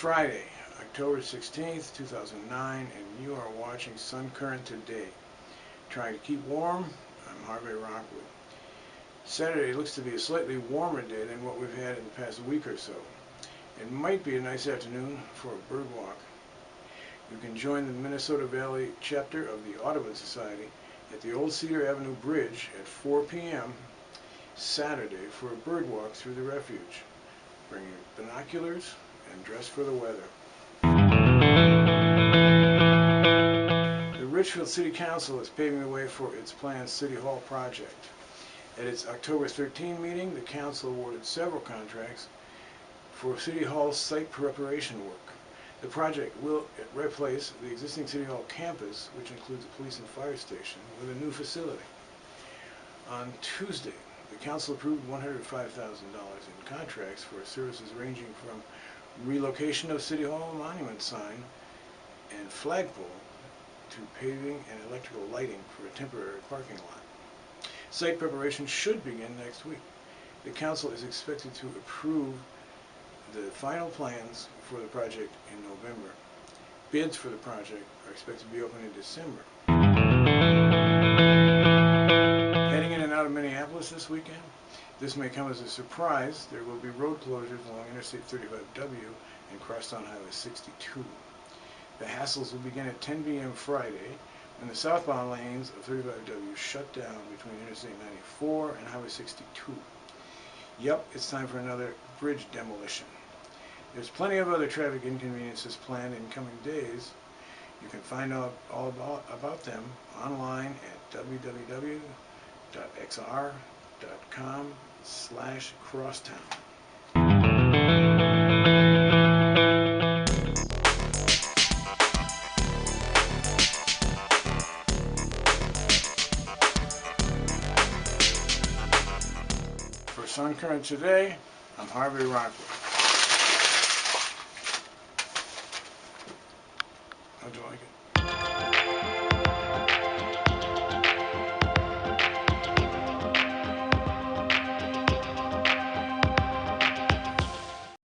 Friday, October 16th, 2009, and you are watching Sun Current Today. Trying to keep warm, I'm Harvey Rockwood. Saturday looks to be a slightly warmer day than what we've had in the past week or so. It might be a nice afternoon for a bird walk. You can join the Minnesota Valley chapter of the Audubon Society at the Old Cedar Avenue Bridge at 4 p.m. Saturday for a bird walk through the Refuge. Bring your binoculars and dress for the weather. The Richfield City Council is paving the way for its planned City Hall project. At its October 13 meeting, the Council awarded several contracts for City Hall's site preparation work. The project will replace the existing City Hall campus, which includes a police and fire station, with a new facility. On Tuesday, the Council approved $105,000 in contracts for services ranging from relocation of City Hall monument sign and flagpole to paving and electrical lighting for a temporary parking lot. Site preparation should begin next week. The Council is expected to approve the final plans for the project in November. Bids for the project are expected to be open in December. Heading in and out of Minneapolis this weekend? This may come as a surprise. There will be road closures along Interstate 35W and Crosstown Highway 62. The hassles will begin at 10 p.m. Friday when the southbound lanes of 35W shut down between Interstate 94 and Highway 62. Yep, it's time for another bridge demolition. There's plenty of other traffic inconveniences planned in coming days. You can find out all about them online at www.xr.com/crosstown. For Sun Current Today, I'm Harvey Rockwood.